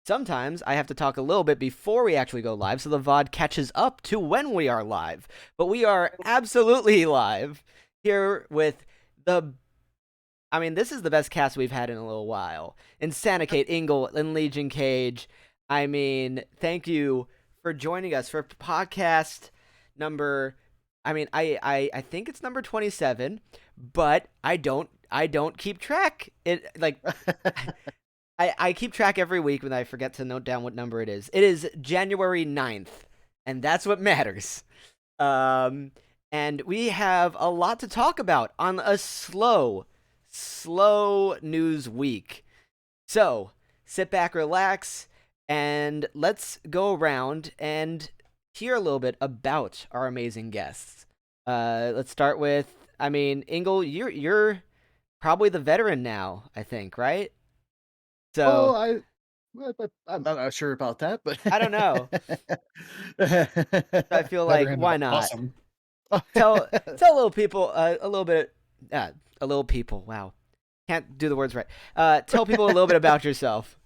sometimes I have to talk a little bit before we actually go live so the VOD catches up to when we are live. But we are absolutely live here with the. I mean, this is the best cast we've had in a little while. Insanocate, Ingle, and LegionKaje. I mean, thank you for joining us for podcast number. I mean, I think it's number 27, but I don't keep track. I keep track every week when I forget to note down what number it is. It is January 9th, and that's what matters. And we have a lot to talk about on a slow news week. So, sit back, relax, and let's go around and hear a little bit about our amazing guests. Let's start with, I mean, Ingle, you're probably the veteran now, I think, right? Oh, So, I'm not sure about that, but I don't know. I feel like, veteran, why not? awesome. Tell little people a little bit, a little people. Wow, can't do the words right. Tell people a little bit about yourself.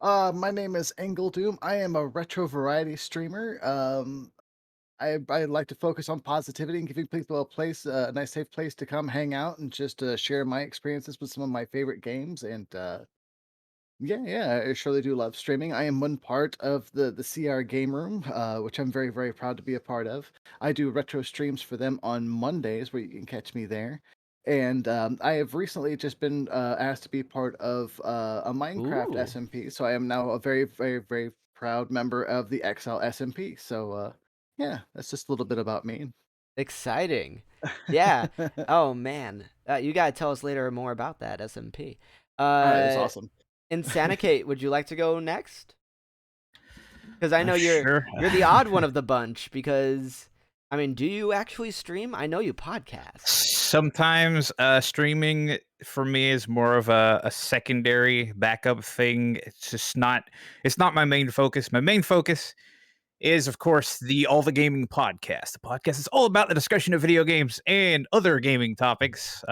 My name is Engel Doom. I am a retro variety streamer. I like to focus on positivity and giving people a nice safe place to come hang out and just share my experiences with some of my favorite games. And yeah, I surely do love streaming. I am one part of the CR Game Room, which I'm very, very proud to be a part of. I do retro streams for them on Mondays, where you can catch me there. And I have recently just been asked to be part of a Minecraft Ooh, SMP, so I am now a very, very, very proud member of the XL SMP. So yeah, that's just a little bit about me. exciting. Yeah. Oh man, you gotta tell us later more about that SMP. It's Uh, awesome. Insanicate, would you like to go next? Because I know Sure. you're the odd one of the bunch. Because I mean, do you actually stream? I know you podcast. Sometimes streaming for me is more of a secondary backup thing. It's not my main focus. My main focus is, of course, the All the Gaming podcast. The podcast is all about the discussion of video games and other gaming topics.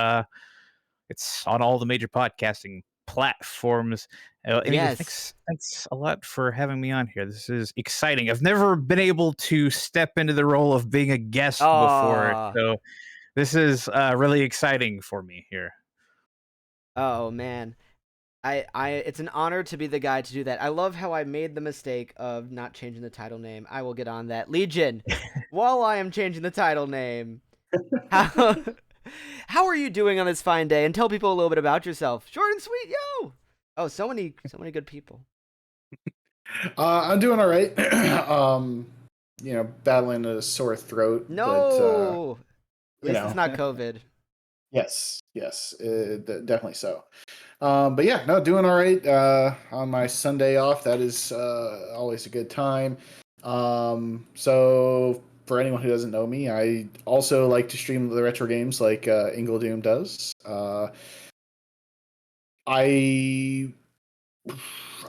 It's on all the major podcasting platforms. Anyway, Yes. thanks a lot for having me on here. This is exciting. I've never been able to step into the role of being a guest before, Oh, so this is really exciting for me here. oh man. It's an honor to be the guy to do that. I love how I made the mistake of not changing the title name. I will get on that. Legion, while I am changing the title name, how how are you doing on this fine day? And tell people a little bit about yourself. Short and sweet, yo. Oh, so many good people. I'm doing all right. Battling a sore throat, but No, at you least it's know, not COVID. yes, definitely so. But yeah, no, doing all right. On my Sunday off, that is always a good time. So for anyone who doesn't know me, I also like to stream the retro games like Ingle Doom does. I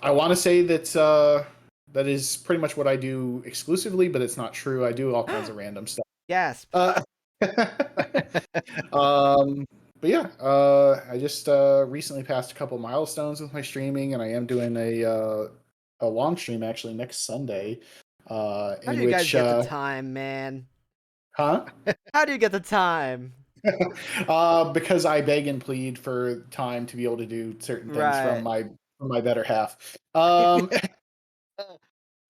I want to say that that is pretty much what I do exclusively, but it's not true. I do all kinds of random stuff. Gasp. Uh, but yeah, I just recently passed a couple milestones with my streaming, and I am doing a long stream actually next Sunday. How do In you guys which get the time, man? huh? How do you get the time? Because I beg and plead for time to be able to do certain things Right. from my better half.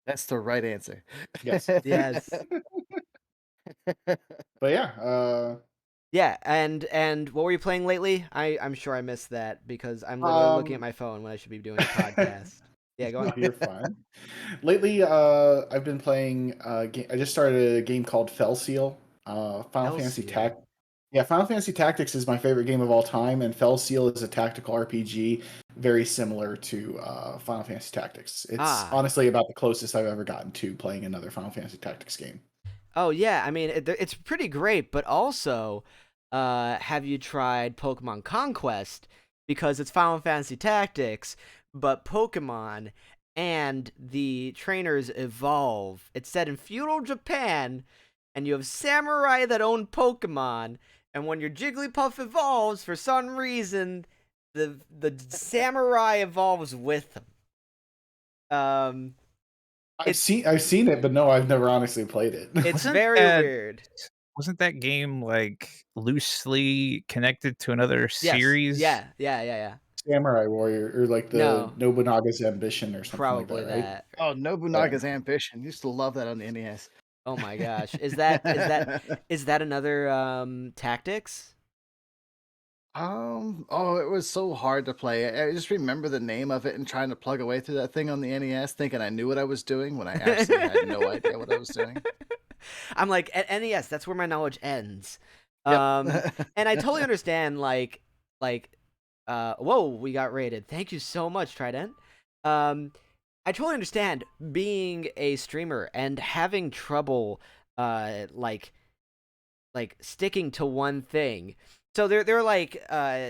That's the right answer. Yes. Yes. But yeah, Yeah, and what were you playing lately? I'm sure I missed that because I'm literally looking at um, my phone when I should be doing a podcast. Yeah, go no, on. you're fine. Lately, I've been playing. I just started a game called Fell Seal. Final Fantasy Elseal. Tac. Yeah, Final Fantasy Tactics is my favorite game of all time, and Fell Seal is a tactical RPG very similar to Final Fantasy Tactics. It's Ah. honestly about the closest I've ever gotten to playing another Final Fantasy Tactics game. Oh yeah, I mean it's pretty great, but also, have you tried Pokemon Conquest? Because it's Final Fantasy Tactics, but Pokemon and the trainers evolve. It's set in feudal Japan, and you have samurai that own Pokemon. And when your Jigglypuff evolves, for some reason, the samurai evolves with them. Um, I've seen it, but no, I've never honestly played it. it's Wasn't very that weird. wasn't that game like loosely connected to another Yes. series? Yeah. Samurai Warrior or like the No, Nobunaga's Ambition or something like probably that, right? that. Oh, Nobunaga's Ambition. Used to love that on the NES. Oh my gosh. Is that another tactics? Oh, it was so hard to play. I just remember the name of it and trying to plug away through that thing on the NES, thinking I knew what I was doing when I absolutely had no idea what I was doing. I'm like, at NES, that's where my knowledge ends. Yep. And I totally understand, whoa, we got rated. Thank you so much, Trident. I totally understand being a streamer and having trouble, like sticking to one thing. So there are like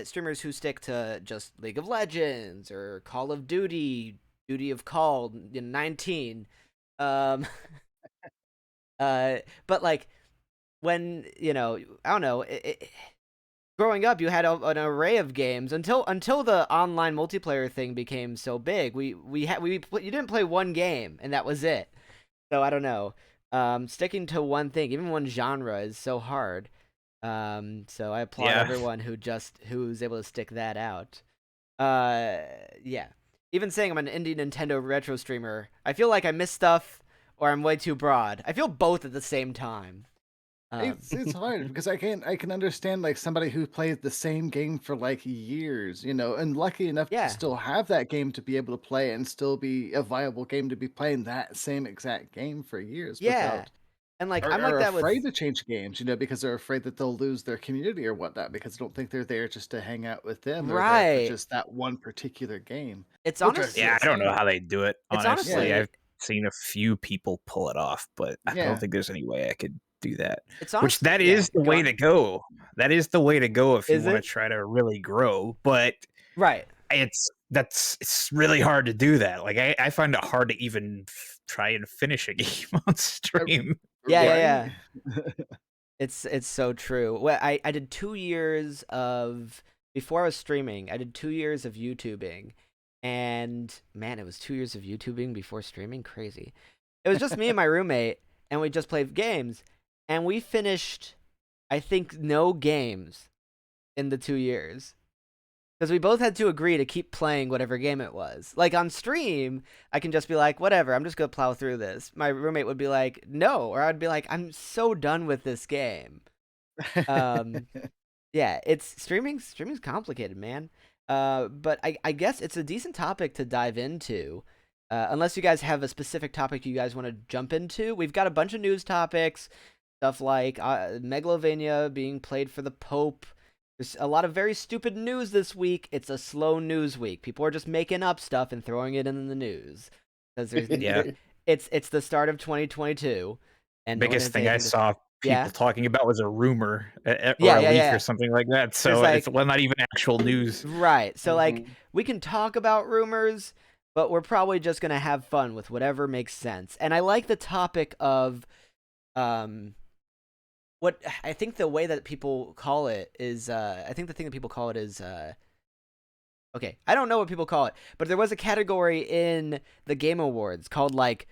streamers who stick to just League of Legends or Call of Duty, Duty of Call, 19. Um, but like when I don't know. Growing up, you had an array of games until the online multiplayer thing became so big. You didn't play one game and that was it. So I don't know. Sticking to one thing, even one genre, is so hard. So I applaud Yeah. everyone who's able to stick that out. Yeah. Even saying I'm an indie Nintendo retro streamer, I feel like I miss stuff or I'm way too broad. I feel both at the same time. It's hard because I can understand like somebody who plays the same game for like years, and lucky enough Yeah. to still have that game to be able to play and still be a viable game to be playing that same exact game for years Yeah. without And like are, I'm like are that with afraid to change games, because they're afraid that they'll lose their community or whatnot because they don't think they're there just to hang out with them. They're there for right. just that one particular game. It's Which I honest. see Yeah, as I don't know huge. how they do it, It's honestly. honestly. I've seen a few people pull it off, but I don't Yeah. think there's any way I could do that. It's Which honestly. that Yeah. is the Go way on. to go. That is the way to go if you Is want to it? try to really grow. But Right. it's really hard to do that. Like I find it hard to even try and finish a game on stream. Yeah. Right? It's so true. Well, I did 2 years of before I was streaming. I did 2 years of YouTubing, and man, it was 2 years of YouTubing before streaming. Crazy. It was just me and my roommate, and we just played games, and we finished, I think, no games in the 2 years. Because we both had to agree to keep playing whatever game it was. Like on stream, I can just be like, whatever, I'm just going to plow through this. My roommate would be like, no. Or I'd be like, I'm so done with this game. Yeah, streaming's complicated, man. But I guess it's a decent topic to dive into. Unless you guys have a specific topic you guys want to jump into. We've got a bunch of news topics. Stuff like Megalovania being played for the Pope. There's a lot of very stupid news this week. It's a slow news week. People are just making up stuff and throwing it in the news because Yeah. it's the start of 2022, and no one Biggest has thing I anything to- saw people Yeah. talking about was a rumor or Yeah, a leak yeah. or something like that. So There's, like- it's not even actual news. Right. So like Mhm. we can talk about rumors, but we're probably just gonna have fun with whatever makes sense. And I like the topic of what I think the way that people call it is I think the thing that people call it is okay, I don't know what people call it, but there was a category in the Game Awards called like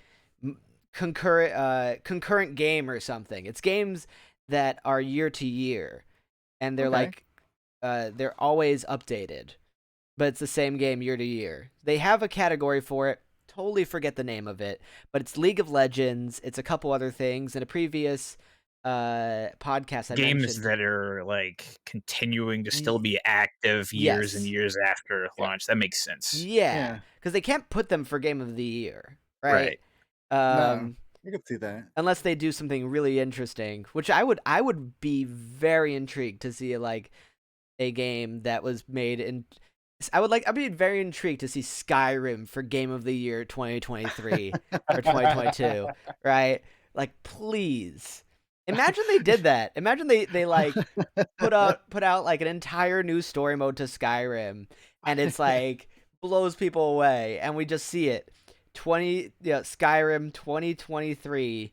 concurrent game or something. It's games that are year to year, and they're Okay. like they're always updated, but it's the same game year to year. They have a category for it. Totally forget the name of it, but it's League of Legends. It's a couple other things. In a previous podcast, I Games mentioned that are like continuing to still be active years and Yes. years after launch. That makes sense. Yeah, because they can't put them for Game of the Year, Right. No, I could see that. Unless they do something really interesting, which I would be very intrigued to see like a game that was made in. I'd be very intrigued to see Skyrim for Game of the Year 2023 or 2022, right? Like, please. Imagine they did that. Imagine they like put out like an entire new story mode to Skyrim, and it's like blows people away, and we just see it. Skyrim 2023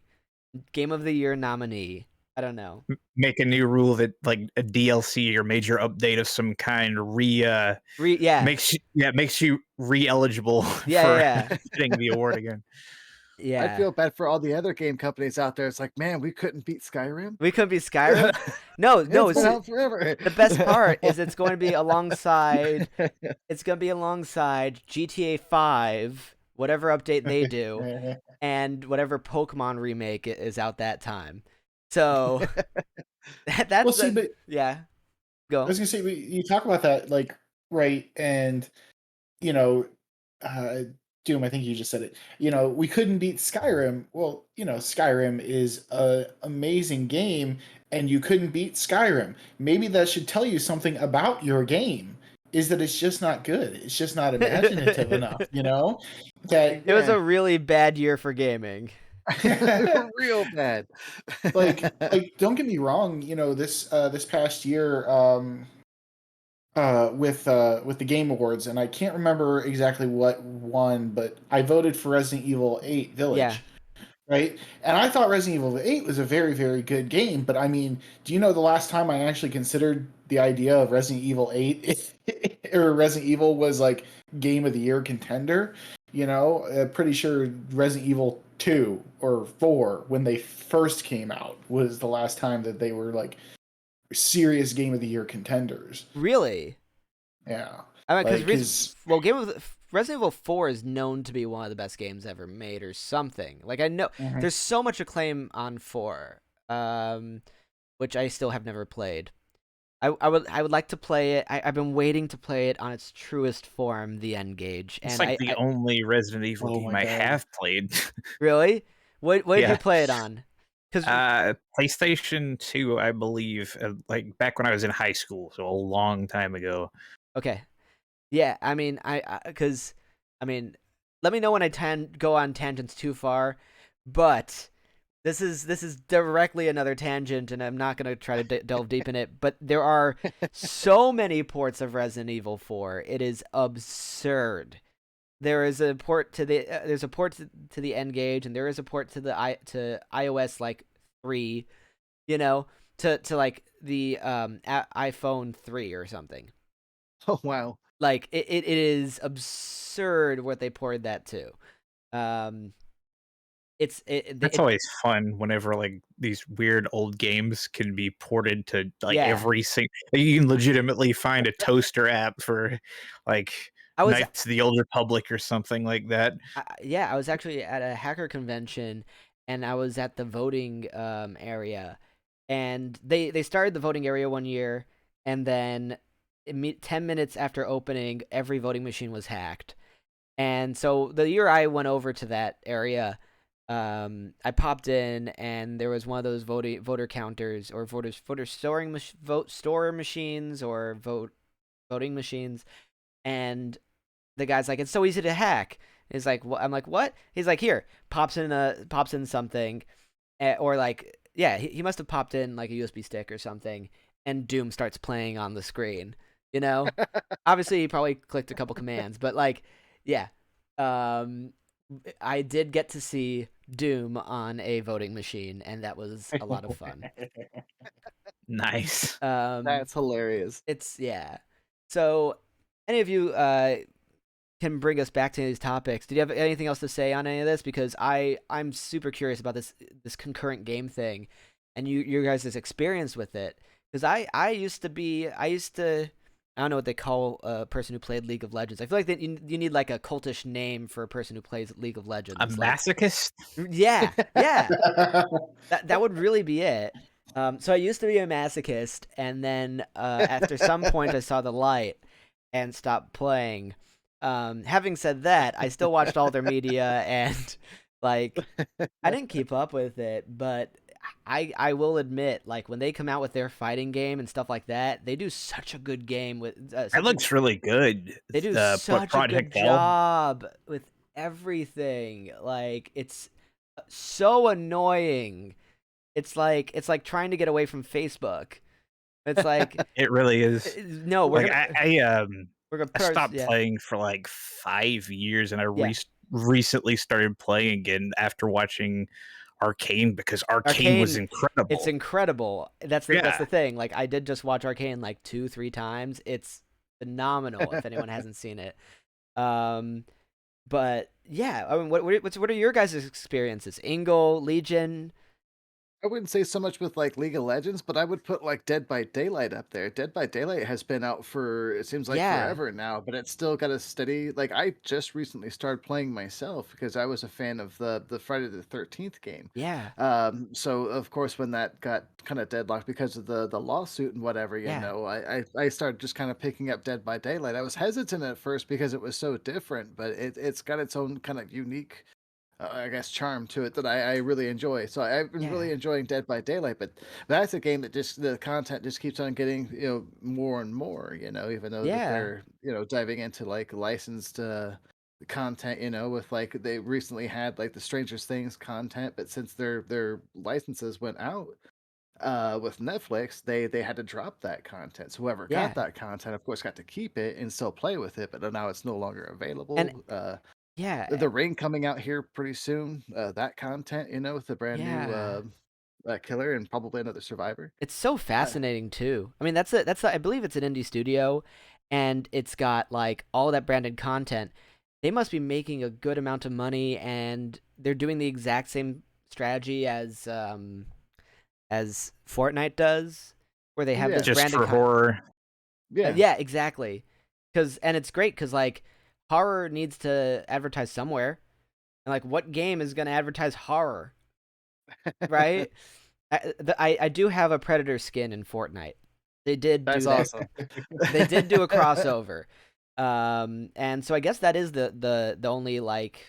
Game of the Year nominee. I don't know. Make a new rule that like a DLC or major update of some kind Yeah. makes you re-eligible for Yeah. getting the award again. I Yeah. feel bad for all the other game companies out there. It's like, man, we couldn't beat Skyrim. We couldn't be Skyrim? No, It's been see, out forever. the best part is it's going to be alongside GTA 5, whatever update they do, and whatever Pokemon remake is out that time. So that's Well, see, but yeah. I Go. was gonna say you talk about that, like, right, and you know, uh, Doom. I think you just said it. We couldn't beat Skyrim. Well, Skyrim is a amazing game, and you couldn't beat Skyrim. Maybe that should tell you something about your game. Is that it's just not good. It's just not imaginative enough. That It was a really bad year for gaming. Real bad. like don't get me wrong. This past year. With the Game Awards, and I can't remember exactly what won, but I voted for Resident Evil 8 Village. Yeah. Right? And I thought Resident Evil 8 was a very, very good game, but I mean, do you know the last time I actually considered the idea of Resident Evil 8 or Resident Evil was like Game of the Year contender? Pretty sure Resident Evil 2 or 4, when they first came out, was the last time that they were like serious Game of the Year contenders. Really? Yeah. I mean, because Resident Evil 4 is known to be one of the best games ever made, or something. Like, I know there's so much acclaim on 4, which I still have never played. I would like to play it. I've been waiting to play it on its truest form, the N-Gage. It's like the only Resident Evil game I have played. Really? What did you play it on? PlayStation 2, I believe, like back when I was in high school, so a long time ago. Okay. Yeah, I mean, because let me know when I go on tangents too far, but this is directly another tangent, and I'm not gonna try to delve deep in it. But there are so many ports of Resident Evil 4, it is absurd. There is a port to the there's a port to the N-Gage, and there is a port to to iOS like 3, to like the iPhone 3 or something. Oh wow. Like it is absurd what they poured that to. It's always fun whenever like these weird old games can be ported to like every single. You can legitimately find a toaster app for like Knights of the Old Republic or something like that. I was actually at a hacker convention, and I was at the voting area, and they started the voting area one year, and then 10 minutes after opening, every voting machine was hacked. And so the year I went over to that area, I popped in, and there was one of those voter counters or voter store machines or voting machines, and the guy's like, "It's so easy to hack." He's like, "What?" I'm like, "What?" He's like, "Here, pops in something, or like, yeah, he must have popped in like a USB stick or something, and Doom starts playing on the screen." Obviously he probably clicked a couple commands, but like, yeah, I did get to see Doom on a voting machine, and that was a lot of fun. Nice. That's hilarious. So any of you can bring us back to these topics. Did you have anything else to say on any of this? Because I'm super curious about this concurrent game thing, and your guys' experience with it. Because I used to I don't know what they call a person who played League of Legends. I feel like that you need like a cultish name for a person who plays League of Legends. A masochist? Yeah. That would really be it. So I used to be a masochist, and then after some point I saw the light and stopped playing. Having said that, I still watched all their media, and like I didn't keep up with it, but I will admit, like when they come out with their fighting game and stuff like that, they do such a good game with. It looks really good. They do such a good job with everything. Like it's so annoying. It's like trying to get away from Facebook. It's like it really is. No, I stopped playing for like 5 years, and I recently started playing again after watching Arcane, because Arcane was incredible. It's incredible. That's the thing. Like, I did just watch Arcane like 2-3 times. It's phenomenal if anyone hasn't seen it. But yeah, I mean, what are your guys' experiences? Ingle, Legion? I wouldn't say so much with like League of Legends, but I would put like Dead by Daylight up there. Dead by Daylight has been out for it seems like Yeah. forever now, but it's still got a steady. Like I just recently started playing myself because I was a fan of the Friday the 13th game. Yeah. So of course when that got kind of deadlocked because of the lawsuit and whatever, you Yeah. know, I started just kind of picking up Dead by Daylight. I was hesitant at first because it was so different, but it's got its own kind of unique I guess charm to it that I really enjoy. So I've been really enjoying Dead by Daylight, but that's a game that just the content just keeps on getting more and more. Even though that they're diving into like licensed content. With like they recently had like the Stranger Things content, but since their licenses went out with Netflix, they had to drop that content. So whoever got that content, of course, got to keep it and still play with it, but now it's no longer available. And The Ring coming out here pretty soon. That content, with the brand new killer and probably another survivor. It's so fascinating too. I mean, I believe it's an indie studio, and it's got like all that branded content. They must be making a good amount of money, and they're doing the exact same strategy as Fortnite does, where they have this just branded for horror. Yeah, exactly. And it's great because like horror needs to advertise somewhere, and like what game is going to advertise horror, right? I do have a Predator skin in Fortnite. They did That's do that. awesome. They did do a crossover, and so I guess that is the only like,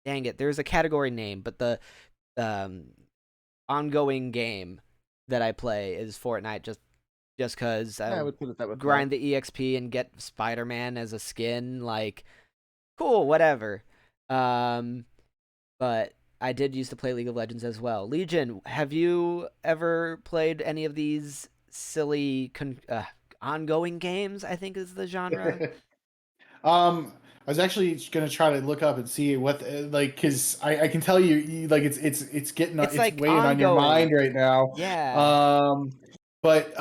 dang it, there's a category name, but the ongoing game that I play is Fortnite, just because I would put it that way. grind the EXP and get Spider-Man as a skin, like cool, whatever. But I did used to play League of Legends as well. Legion, have you ever played any of these silly ongoing games? I think is the genre. I was actually going to try to look up and see what like because I can tell you like it's getting It's like weighing on your mind right now. Yeah. But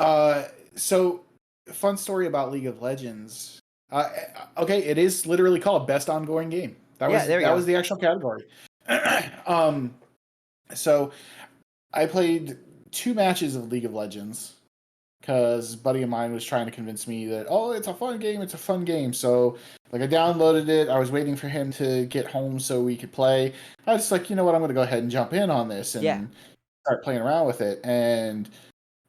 so fun story about League of Legends. Okay, it is literally called best ongoing game. That was the actual category. So I played 2 matches of League of Legends because a buddy of mine was trying to convince me that, oh, it's a fun game. So like I downloaded it. I was waiting for him to get home so we could play. I was just like, you know what, I'm going to go ahead and jump in on this and start playing around with it. And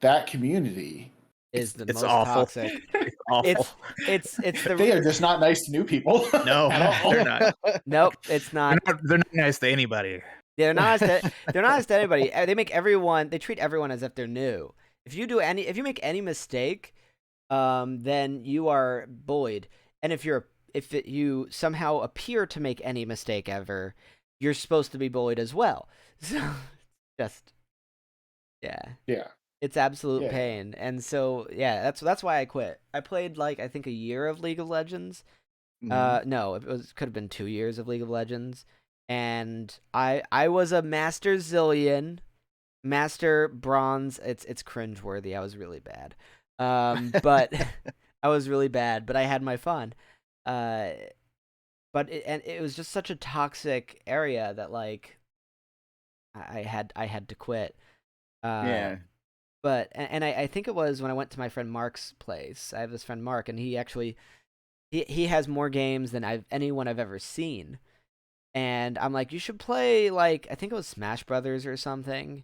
that community is the most awful. toxic. It's awful. It's they are just not nice to new people. No, they're not. Nope, it's not. They're not nice to anybody. They're not nice to anybody. They treat everyone as if they're new. If you make any mistake, then you are bullied. And if you somehow appear to make any mistake ever, you're supposed to be bullied as well. So just yeah. It's absolute pain. And so that's why I quit. I played like I think a year of League of Legends. No, could have been 2 years of League of Legends. And I was a master zillion, master bronze. It's cringeworthy. I was really bad. But I was really bad, but I had my fun. But it was just such a toxic area that like I had to quit. But I think it was when I went to my friend Mark's place. I have this friend Mark, and he actually he has more games than anyone I've ever seen. And I'm like, you should play like I think it was Smash Brothers or something.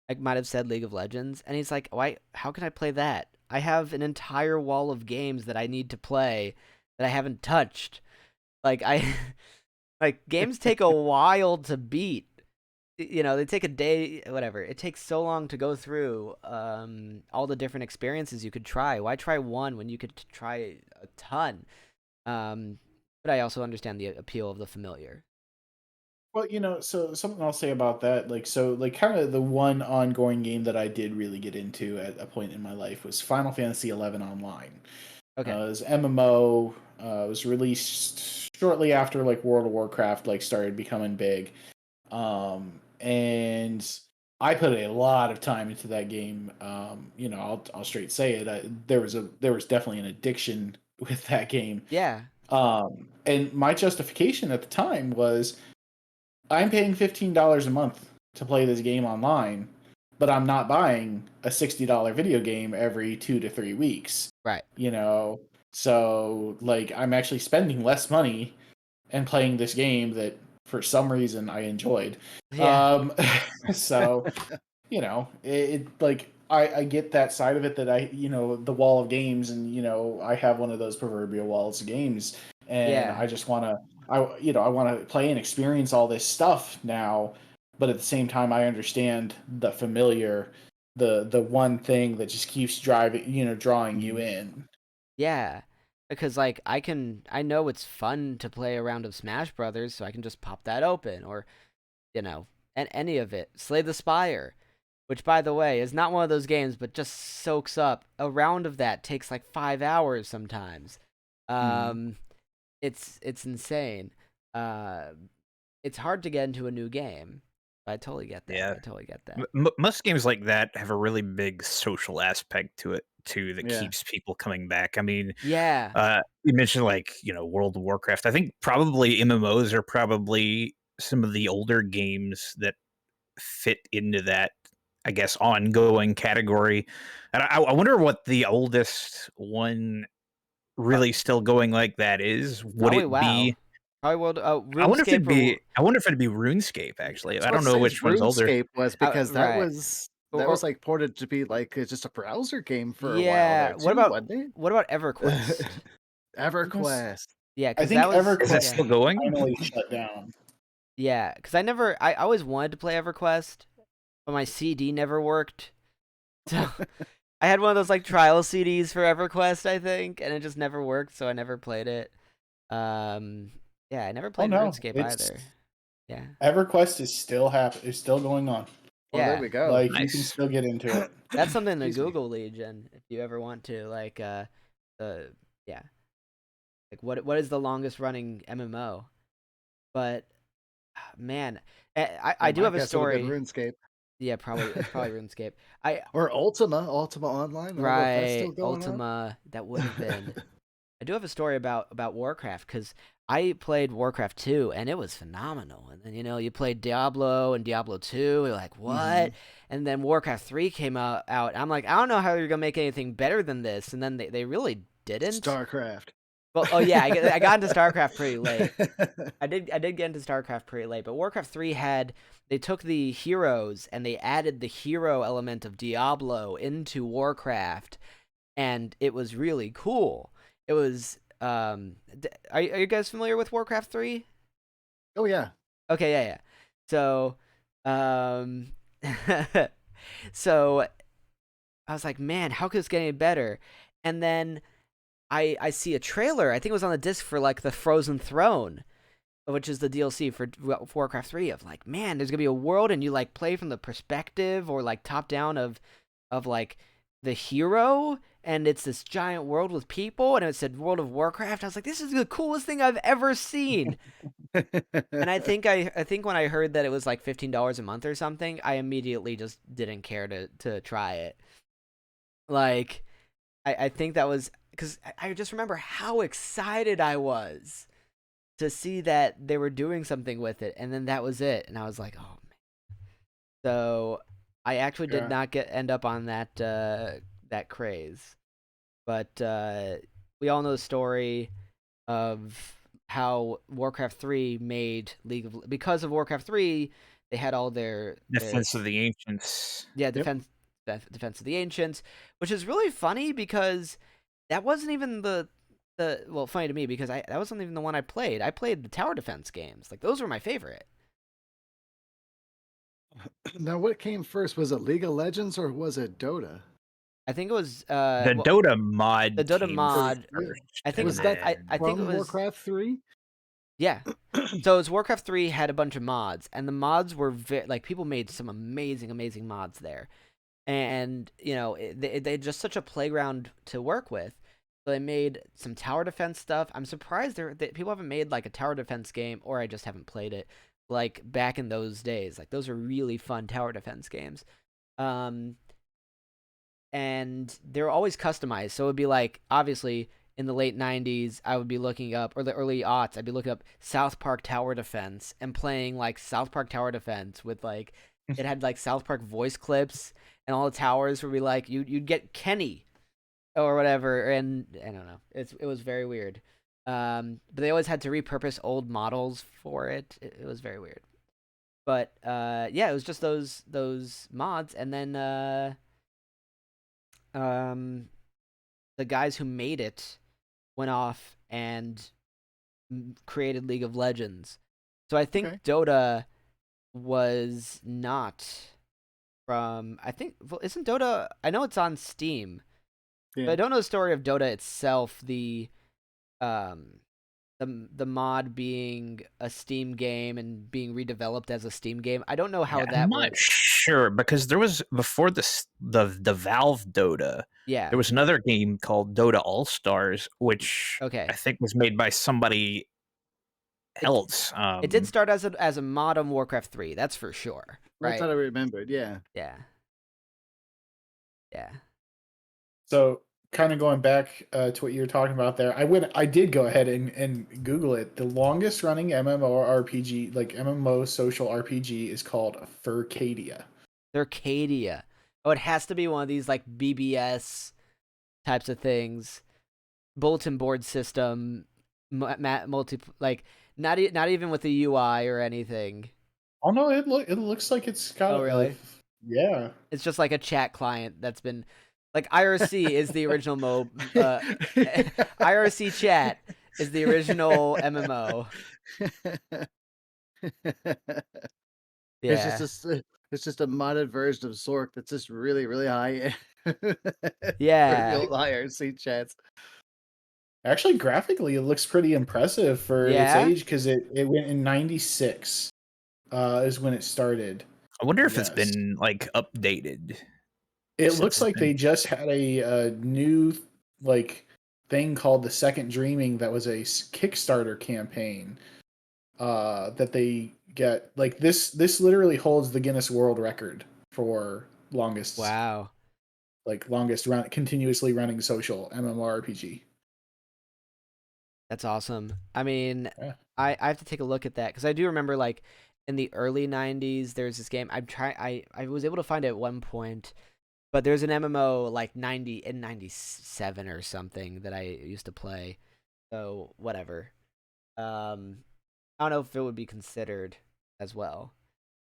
I might have said League of Legends, and he's like, why? How can I play that? I have an entire wall of games that I need to play that I haven't touched. Like games take a while to beat. They take a day, whatever. It takes so long to go through all the different experiences you could try. Why try one when you could try a ton? But I also understand the appeal of the familiar. Well, so something I'll say about that, kind of the one ongoing game that I did really get into at a point in my life was Final Fantasy XI Online. Okay. It was MMO. It was released shortly after like World of Warcraft started becoming big. and I put a lot of time into that game. You know, I'll straight say it. There was definitely an addiction with that game. Yeah. And my justification at the time was I'm paying $15 a month to play this game online, but I'm not buying a $60 video game every 2 to 3 weeks. Right. You know, so like I'm actually spending less money and playing this game that for some reason I enjoyed. Yeah. So you know, like I get that side of it, that the wall of games, and I have one of those proverbial walls of games, and Yeah. I just want to I want to play and experience all this stuff now, but at the same time I understand the familiar, the one thing that just keeps drawing you in. Yeah. Because like I know it's fun to play a round of Smash Brothers, so I can just pop that open, or and any of it. Slay the Spire, which by the way is not one of those games, but just soaks up. A round of that takes like 5 hours sometimes. Um, it's insane. Uh, it's hard to get into a new game. I totally get that. Yeah. I totally get that. Most games like that have a really big social aspect to it too, that Yeah. keeps people coming back. I mean, Yeah. you mentioned like World of Warcraft. I think probably MMOs are probably some of the older games that fit into that, I guess, ongoing category. And I wonder what the oldest one really still going like that is. Would Probably it be? WoW. Probably World. I wonder if it'd RuneScape or be. I wonder if it'd be RuneScape. Actually, So I I don't was know saying which one's older. RuneScape was because that right. was Or- like ported to be like just a browser game for a while yeah. there too, What about wasn't EverQuest? it? EverQuest. Yeah, I because think that was Is that EverQuest still going? finally shut down. yeah, because I always wanted to play EverQuest, but my CD never worked. So I had one of those like trial CDs for EverQuest, I think, and it just never worked, so I never played it. Yeah, I never played no, RuneScape it's either. Yeah, EverQuest is still going on. Well, there yeah, we go. Like you can Nice. still get into it. that's something to Excuse me. Google, Legion, if you ever want to. Like, yeah, like what is the longest running MMO? But man, I do My have a guess would have been story. RuneScape Yeah, it's probably RuneScape. or Ultima Online. I don't know if that's Right, still going on. Ultima, that would have been. I do have a story about Warcraft, because I played Warcraft 2 and it was phenomenal. And then you played Diablo and Diablo 2, you're like, what? And then Warcraft 3 came out. I'm like, I don't know how you're gonna make anything better than this. And then they really didn't. StarCraft. Well, oh yeah, I got into StarCraft pretty late. I did get into StarCraft pretty late, but Warcraft 3 they took the heroes and they added the hero element of Diablo into Warcraft, and it was really cool. It was are you guys familiar with Warcraft 3? Oh yeah. Okay, yeah. So so I was like, man, how could this get any better? And then I see a trailer. I think it was on the disc for like the Frozen Throne, which is the DLC for Warcraft 3, of like, man, there's gonna be a world and you like play from the perspective or like top down of like the hero, and it's this giant world with people, and it said World of Warcraft. I was like, this is the coolest thing I've ever seen. And I think when I heard that it was like $15 a month or something, I immediately just didn't care to try it. Like, I think that was because I just remember how excited I was to see that they were doing something with it, and then that was it, and I was like, oh man. So I actually did not end up on that craze, but we all know the story of how Warcraft 3 made because of Warcraft 3, they had all their Defense of the Ancients. defense of the Ancients, which is really funny because that wasn't even well, funny to me because that wasn't even the one I played. I played the tower defense games. Like, those were my favorite. Now, what came first? Was it League of Legends or was it Dota? I think it was The Dota mod. the Dota came mod. first, I think Was and that then- I think it from was Warcraft 3? Yeah. So it was Warcraft 3 had a bunch of mods, and the mods were like, people made some amazing mods there. And, they just such a playground to work with. So they made some tower defense stuff. I'm surprised that people haven't made like a tower defense game, or I just haven't played it, like back in those days. Like those are really fun tower defense games. And they're always customized. So it would be like, obviously, in the late 90s, I would be looking up, or the early aughts, I'd be looking up South Park Tower Defense and playing like South Park Tower Defense with like, it had like South Park voice clips, and all the towers would be like, you'd get Kenny or whatever. And I don't know. It was very weird. But they always had to repurpose old models for it. It was very weird. But yeah, it was just those mods, and then the guys who made it went off and created League of Legends. So I think Okay. Dota was not from. I think, well, isn't Dota? I know it's on Steam, but I don't know the story of Dota itself. Um the mod being a Steam game and being redeveloped as a Steam game. I don't know how Yeah, that I'm not works. sure because there was before the Valve Dota, Yeah. there was another game called Dota All Stars, which Okay. I think was made by somebody else. It did start as a mod on Warcraft 3, that's for sure. That's Right? what I remembered. Yeah. Yeah. Yeah. So kind of going back to what you were talking about there, I did go ahead and Google it. The longest running MMORPG, like MMO social RPG, is called Furcadia. Arcadia. Oh, it has to be one of these like BBS types of things. Bulletin board system, multi, like not even with the UI or anything. Oh no, it looks like it's got. Oh, really? Yeah. It's just like a chat client that's been like IRC is the original IRC chat is the original MMO. Yeah. It's just a modded version of Zork that's just really, really high. Yeah. For the old IRC chats. Actually, graphically, it looks pretty impressive for its Yeah? age because it went in '96. Is when it started. I wonder if it's Yes. been like updated. It since looks it's like been- they just had a new like thing called the Second Dreaming that was a Kickstarter campaign that they get. Like this literally holds the Guinness World Record for longest Wow. continuously running social MMORPG. That's awesome. I mean, Yeah. I have to take a look at that because I do remember like in the early 90s there's this game I was able to find it at one point, but there's an MMO like 97 or something that I used to play. So whatever. I don't know if it would be considered as well,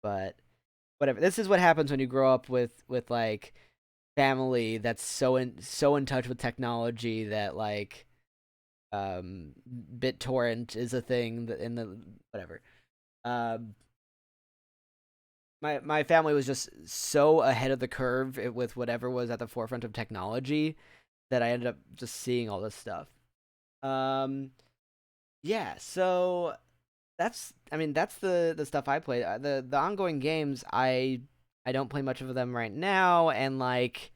but whatever. This is what happens when you grow up with like family that's so in touch with technology that like BitTorrent is a thing that in the whatever. My family was just so ahead of the curve with whatever was at the forefront of technology that I ended up just seeing all this stuff. Yeah, so that's the stuff I played. The ongoing games I don't play much of them right now, and like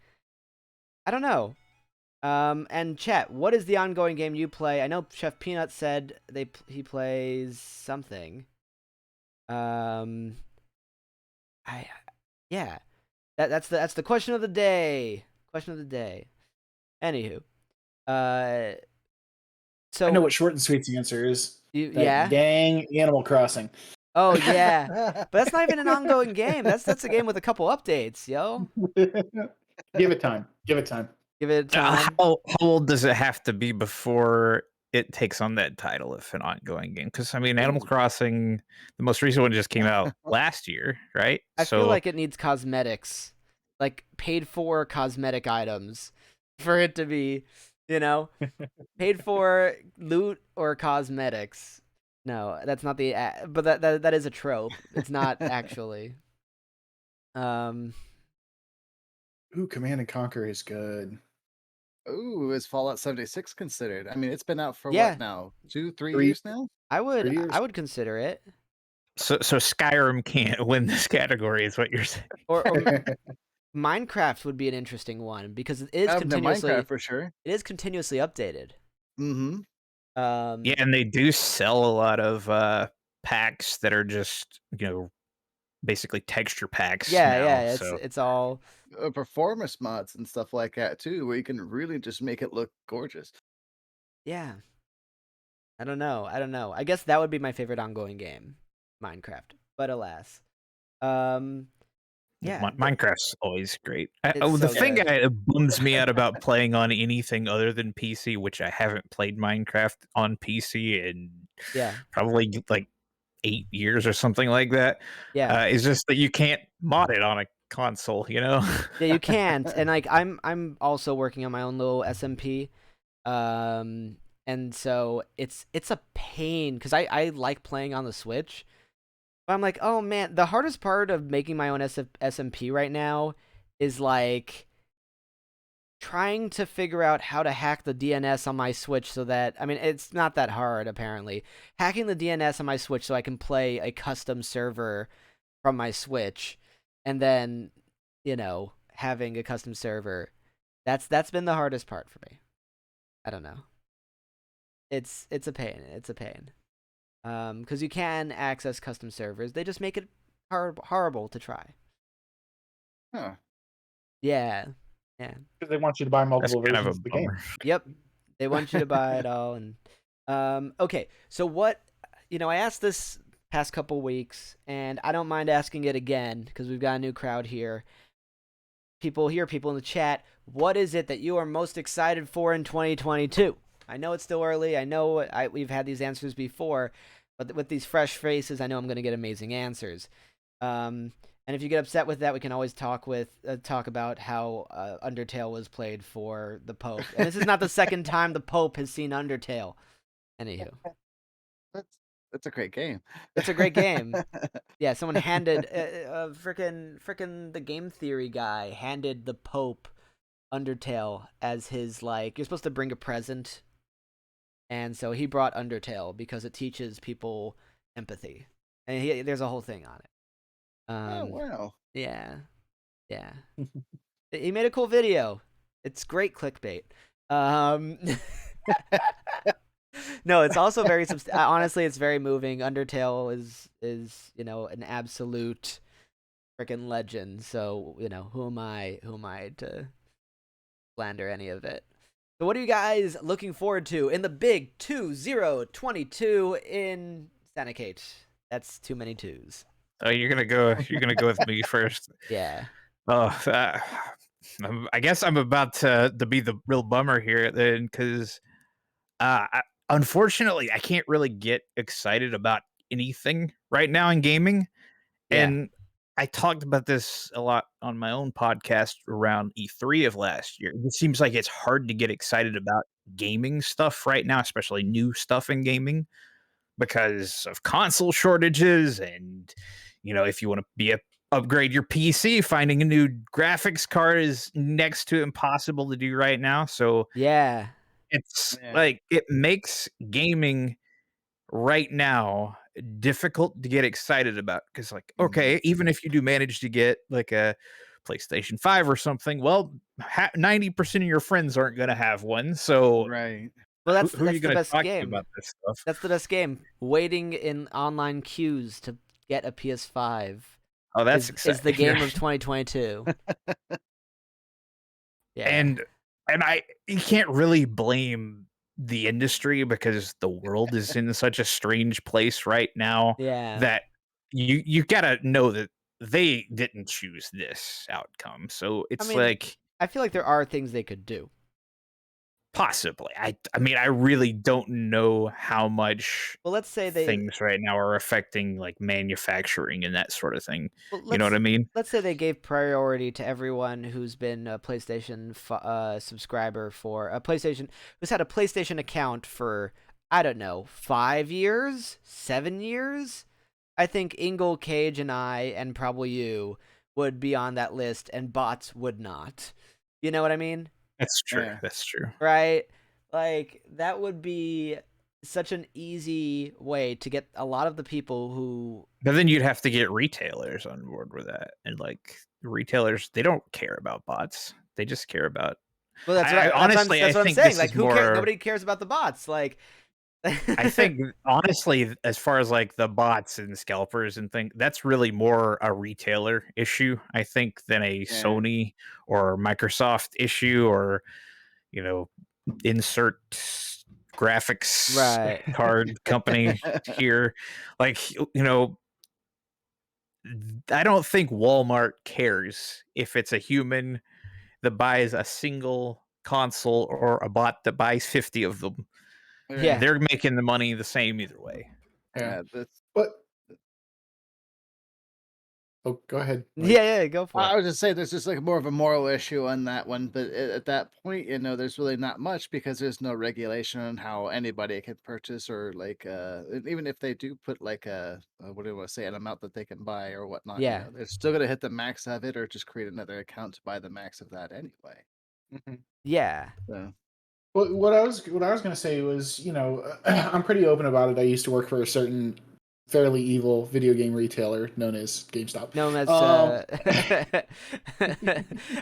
I don't know. And chat, what is the ongoing game you play? I know Chef Peanut said he plays something. Yeah, that's the question of the day. Question of the day. Anywho, so I know what short and sweet's answer is. yeah. Dang Animal Crossing. Oh yeah, but that's not even an ongoing game. That's a game with a couple updates, yo. Give it time. Give it time. Give it time. How old does it have to be before it takes on that title if an ongoing game? Because I mean, Animal Crossing, the most recent one just came out last year, right? I feel like it needs cosmetics, like paid for cosmetic items, for it to be, paid for loot or cosmetics. No, that's not the. But that is a trope. It's not actually. Ooh, Command and Conquer is good. Ooh, is Fallout 76 considered? I mean, it's been out for Yeah. what now? 2-3 Three- years now? I would 3 years. consider it. So Skyrim can't win this category, is what you're saying. Or Minecraft would be an interesting one because it is The continuously Minecraft for sure. it is continuously updated. Mm-hmm. Yeah, and they do sell a lot of packs that are just, basically texture packs Yeah, now. yeah, So it's all Performance mods and stuff like that too, where you can really just make it look gorgeous. yeah. I don't know. I guess that would be my favorite ongoing game, Minecraft. But alas. Yeah, Minecraft's always great. it's The so thing good. that bums me out about playing on anything other than PC, which I haven't played Minecraft on PC in Yeah. probably like 8 years or something like that, Yeah. is just that you can't mod it on a console, Yeah, you can't. And like I'm also working on my own little SMP. And so it's a pain because I like playing on the Switch. But I'm like, oh man, the hardest part of making my own SMP right now is like trying to figure out how to hack the DNS on my Switch so that, I mean, it's not that hard apparently. Hacking the DNS on my Switch so I can play a custom server from my Switch and then, having a custom server. That's been the hardest part for me. I don't know. It's a pain. It's a pain. Because you can access custom servers. They just make it horrible to try. Huh. Yeah. Yeah. Because they want you to buy that's multiple kind of a versions of the game. bummer. Yep. They want you to buy it all. And okay. So what, I asked this past couple weeks, and I don't mind asking it again because we've got a new crowd here. People in the chat. What is it that you are most excited for in 2022? I know it's still early. I know we've had these answers before, but with these fresh faces, I know I'm going to get amazing answers. And if you get upset with that, we can always talk about how Undertale was played for the Pope. And this is not the second time the Pope has seen Undertale. Anywho, That's a great game. it's a great game. Yeah, someone handed frickin' the game theory guy handed the Pope Undertale as his, like, you're supposed to bring a present. And so he brought Undertale because it teaches people empathy. And there's a whole thing on it. Oh wow. Yeah. Yeah. He made a cool video. It's great clickbait. No, it's also very honestly, it's very moving. Undertale is an absolute freaking legend. So, who am I to slander any of it? So what are you guys looking forward to in the big 2022 in Insanocate? That's too many twos. Oh, you're gonna go with me first. Yeah. Oh, I guess I'm about to be the real bummer here then, because unfortunately I can't really get excited about anything right now in gaming. Yeah. And I talked about this a lot on my own podcast around E3 of last year. It seems like it's hard to get excited about gaming stuff right now, especially new stuff in gaming, because of console shortages. And, if you want to upgrade your PC, finding a new graphics card is next to impossible to do right now. So Yeah. it's Yeah. like it makes gaming right now difficult to get excited about, because like, okay, even if you do manage to get like a PlayStation 5 or something, well, 90% of your friends aren't going to have one. So Right. Well, who are you the going to best talk to game. about this stuff? That's the best game. Waiting in online queues to get a PS5 Oh, that's is the exciting. game of 2022. Yeah. And you can't really blame the industry, because the world is in such a strange place right now Yeah. that you gotta know that they didn't choose this outcome. So it's mean, like, I feel like there are things they could do. possibly. I mean, I really don't know how much Well, let's say things right now are affecting like manufacturing and that sort of thing. Well, You know what I mean? Let's say they gave priority to everyone who's been a PlayStation subscriber for a PlayStation, who's had a PlayStation account for, I don't know, 5 years, 7 years. I think LegionKaje and I, and probably you, would be on that list, and bots would not. You know what I mean? That's true. Yeah. That's true. Right? Like, that would be such an easy way to get a lot of the people who... But then you'd have to get retailers on board with that. And like, retailers, they don't care about bots. They just care about... Well, that's I what I'm think saying. this Like, is who cares? more... Nobody cares about the bots. Like, I think honestly, as far as like the bots and scalpers and things, that's really more a retailer issue, I think, than a Yeah. Sony or Microsoft issue, or you know, insert graphics Right. card company here. Like, I don't think Walmart cares if it's a human that buys a single console or a bot that buys 50 of them. Yeah. They're making the money the same either way. Yeah. Yeah, that's. But oh, go ahead, Mike. Yeah, go for I it. was just saying, there's just like more of a moral issue on that one, but at that point, there's really not much because there's no regulation on how anybody can purchase or like, even if they do put like what do I want to say, an amount that they can buy or whatnot, Yeah. they're still gonna hit the max of it or just create another account to buy the max of that anyway. Mhm. Yeah. So Well, what I was gonna say was, I'm pretty open about it. I used to work for a certain fairly evil video game retailer known as GameStop. Known as Um,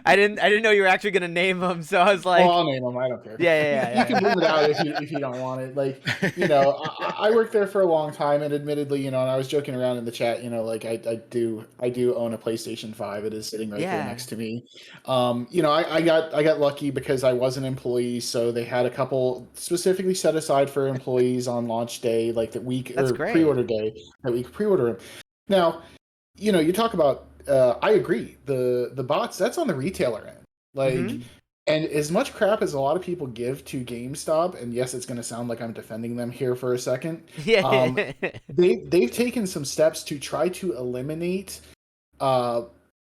I didn't know you were actually gonna name them, so I was well, like, I'll name them. I don't care. You yeah. can bleep it out if you don't want it. Like, I worked there for a long time, and admittedly, and I was joking around in the chat. Like I do own a PlayStation 5. It is sitting right there Yeah. next to me. I got lucky because I was an employee, so they had a couple specifically set aside for employees on launch day, like the week That's or great. pre-order day, that we could pre-order them. Now, you talk about. I agree. The bots, that's on the retailer end. Like, Mhm. and as much crap as a lot of people give to GameStop, and yes, it's going to sound like I'm defending them here for a second. Yeah. They've taken some steps to try to eliminate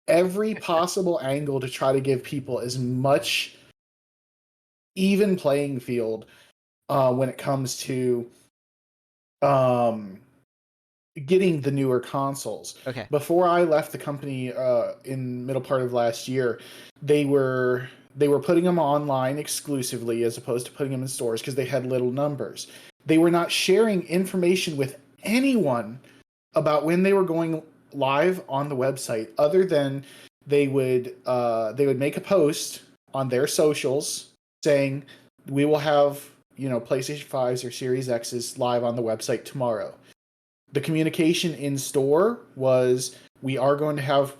every possible angle to try to give people as much even playing field when it comes to um, getting the newer consoles. Okay. Before I left the company in middle part of last year, they were putting them online exclusively as opposed to putting them in stores because they had little numbers. They were not sharing information with anyone about when they were going live on the website, other than they would make a post on their socials saying we will have PlayStation 5s or Series X's live on the website tomorrow. The communication in store was we are going to have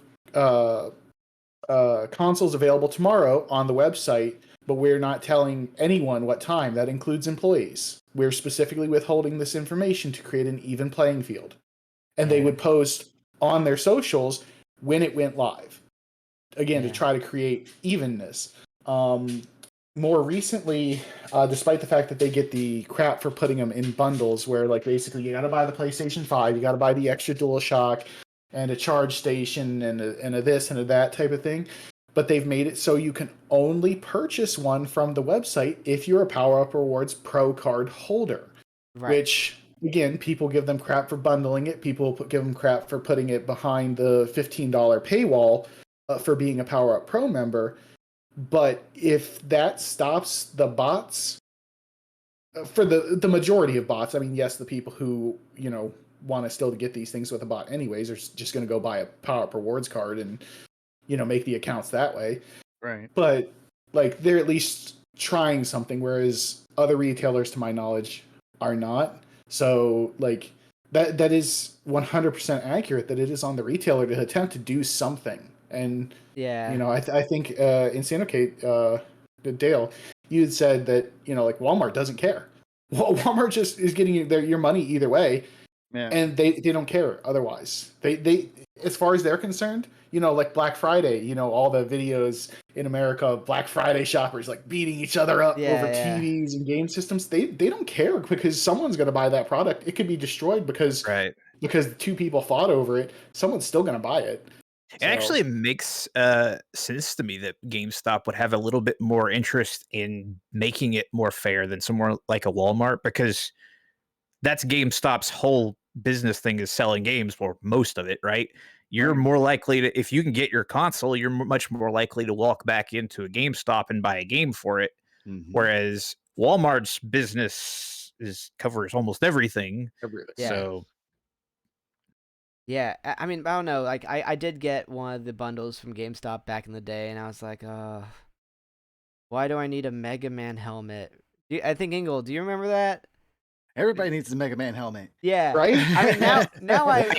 consoles available tomorrow on the website, but we're not telling anyone what time. That includes employees. We're specifically withholding this information to create an even playing field. And they would post on their socials when it went live. Again, to try to create evenness. More recently, despite the fact that they get the crap for putting them in bundles, where like basically you got to buy the PlayStation 5, you got to buy the extra DualShock, and a charge station, and a this and a that type of thing. But they've made it so you can only purchase one from the website if you're a Power Up Rewards Pro card holder. Right. Which, again, people give them crap for bundling it. People give them crap for putting it behind the $15 paywall for being a Power Up Pro member. But if that stops the bots, for the majority of bots, I mean, yes, the people who want to still get these things with a bot anyways are just going to go buy a Power Up Rewards card and make the accounts that way. right. But like they're at least trying something, whereas other retailers, to my knowledge, are not. So like that is 100% accurate that it is on the retailer to attempt to do something. And I think Insanocate, Dale, you had said that like Walmart doesn't care. Well, Walmart just is getting your money either way, and they don't care otherwise. They as far as they're concerned, like Black Friday, all the videos in America of Black Friday shoppers like beating each other up over TVs and game systems. They don't care because someone's going to buy that product. It could be destroyed because two people fought over it. Someone's still going to buy it. It actually makes sense to me that GameStop would have a little bit more interest in making it more fair than somewhere like a Walmart, because that's GameStop's whole business thing, is selling games, or most of it, right? You're more likely to, if you can get your console, you're much more likely to walk back into a GameStop and buy a game for it. Mm-hmm. Whereas Walmart's business covers almost everything. So yeah, I mean, I don't know. Like, I did get one of the bundles from GameStop back in the day, and I was like, why do I need a Mega Man helmet? I think, Ingle, do you remember that? Everybody needs a Mega Man helmet. Yeah. Right? I mean, now I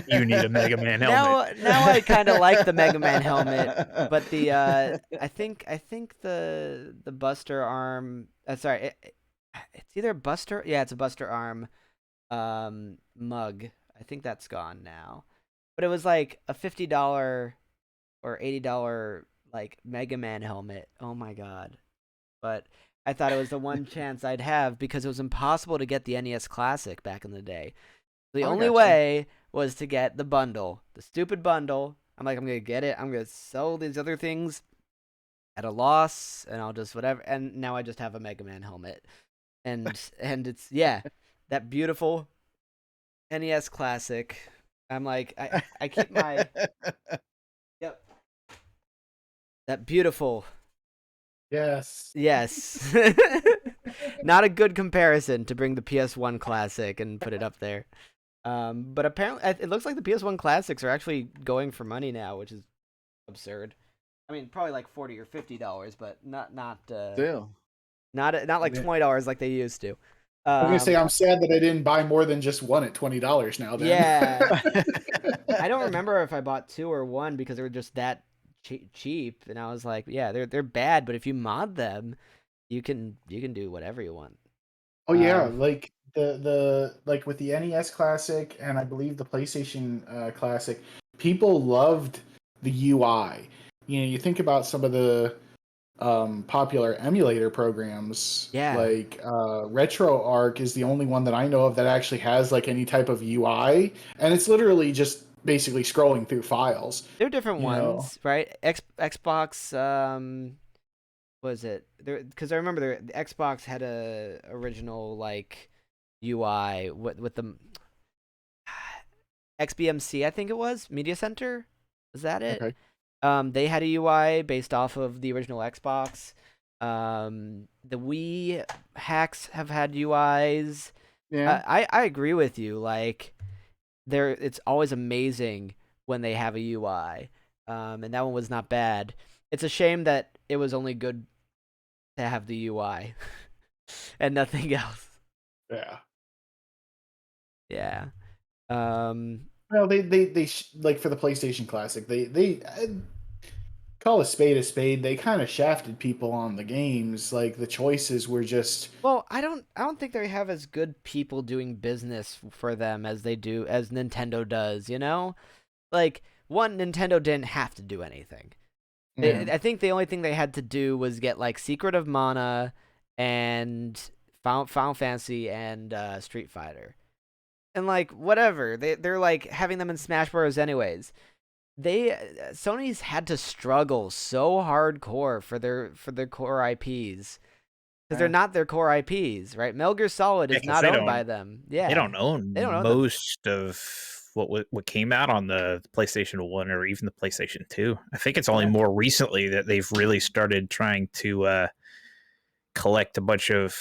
You need a Mega Man helmet. now I kind of like the Mega Man helmet, but the I think the Buster arm. Sorry, it's either Buster. Yeah, it's a Buster arm mug. I think that's gone now. But it was like a $50 or $80 like Mega Man helmet. Oh my god. But I thought it was the one chance I'd have because it was impossible to get the NES Classic back in the day. The only way was to get the bundle, the stupid bundle. I'm like, I'm going to get it. I'm going to sell these other things at a loss, and I'll just whatever. And now I just have a Mega Man helmet. And it's, yeah, that beautiful NES Classic. I'm like, I keep my, yep, that beautiful. Yes. Yes. Not a good comparison to bring the PS1 Classic and put it up there. But apparently, it looks like the PS1 Classics are actually going for money now, which is absurd. I mean, probably like $40 or $50, but not Still. not like $20 like they used to. I'm gonna say I'm sad that I didn't buy more than just one at $20 now. Then. Yeah. I don't remember if I bought two or one because they were just that cheap, and I was like, yeah, they're bad, but if you mod them, you can do whatever you want. Oh yeah, like the like with the NES Classic and I believe the PlayStation Classic, people loved the UI. You know, you think about some of the popular emulator programs. Yeah. Like RetroArch is the only one that I know of that actually has like any type of UI, and it's literally just basically scrolling through files. They're different you ones, know. right? Xbox, was it there? Because I remember the Xbox had a original like UI with the XBMC, I think it was Media Center. Was that it? Okay. They had a UI based off of the original Xbox. The Wii hacks have had UIs. Yeah. I agree with you. Like, it's always amazing when they have a UI. And that one was not bad. It's a shame that it was only good to have the UI and nothing else. Yeah. Yeah. Well, they like for the PlayStation Classic, they call a spade a spade. They kind of shafted people on the games. Like the choices were just. Well, I don't think they have as good people doing business for them as Nintendo does, you know? Like, one, Nintendo didn't have to do anything. Yeah. I think the only thing they had to do was get like Secret of Mana and Final Fantasy and Street Fighter. And like whatever. They're like having them in Smash Bros anyways. Sony's had to struggle so hardcore for their core IPs. Because they're not their core IPs, right? Metal Gear Solid is not owned by them. Yeah. They don't own them. most of what came out on the PlayStation 1 or even the PlayStation 2. I think it's only more recently that they've really started trying to collect a bunch of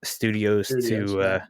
studios to... yeah.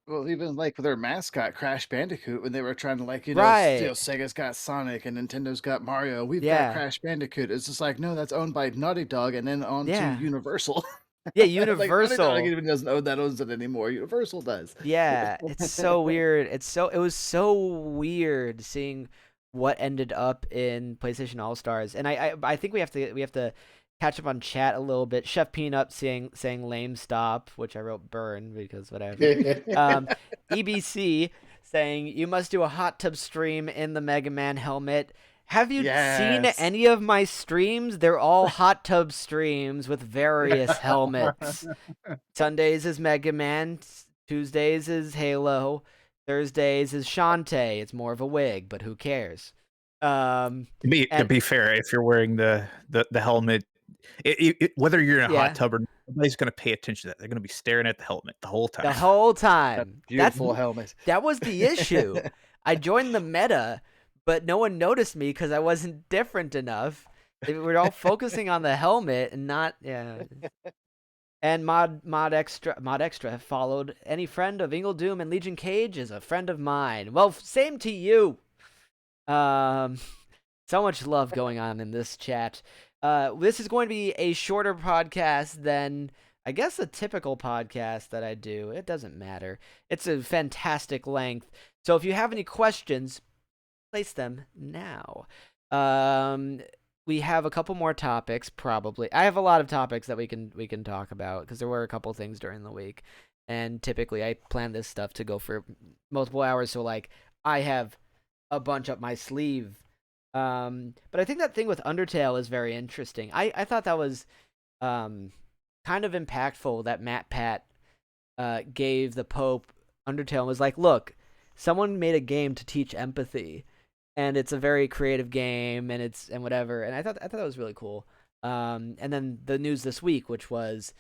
Well, even like with their mascot Crash Bandicoot, when they were trying to like, Right. Sega's got Sonic and Nintendo's got Mario. We've Yeah. got Crash Bandicoot. It's just like, no, that's owned by Naughty Dog, and then on Yeah. to Universal. Yeah, Like, Naughty Universal. Dog even doesn't own that, owns it anymore. Universal does. Yeah, it's so weird. It was so weird seeing what ended up in PlayStation All Stars, and I think we have to catch up on chat a little bit. Chef Peanut saying lame stop, which I wrote burn because whatever. EBC saying you must do a hot tub stream in the Mega Man helmet. Have you seen any of my streams? They're all hot tub streams with various helmets. Sundays is Mega Man, Tuesdays is Halo, Thursdays is Shantae. It's more of a wig, but who cares? To be fair, if you're wearing the helmet, whether you're in a hot tub or not, nobody's going to pay attention to that. They're going to be staring at the helmet the whole time. The whole time. That beautiful helmet. That was the issue. I joined the meta, but no one noticed me because I wasn't different enough. They were all focusing on the helmet and not And Mod Extra followed. Any friend of Ingle Doom and LegionKaje is a friend of mine. Well, same to you. So much love going on in this chat. This is going to be a shorter podcast than I guess a typical podcast that I do, it doesn't matter. It's a fantastic length. So if you have any questions, place them now. Um, we have a couple more topics, probably. I have a lot of topics that we can talk about because there were a couple things during the week, and typically I plan this stuff to go for multiple hours. So like I have a bunch up my sleeve. But I think that thing with Undertale is very interesting. I thought that was kind of impactful that Matt Pat gave the Pope Undertale and was like, look, someone made a game to teach empathy, and it's a very creative game, and it's and whatever. And I thought that was really cool. And then the news this week, which was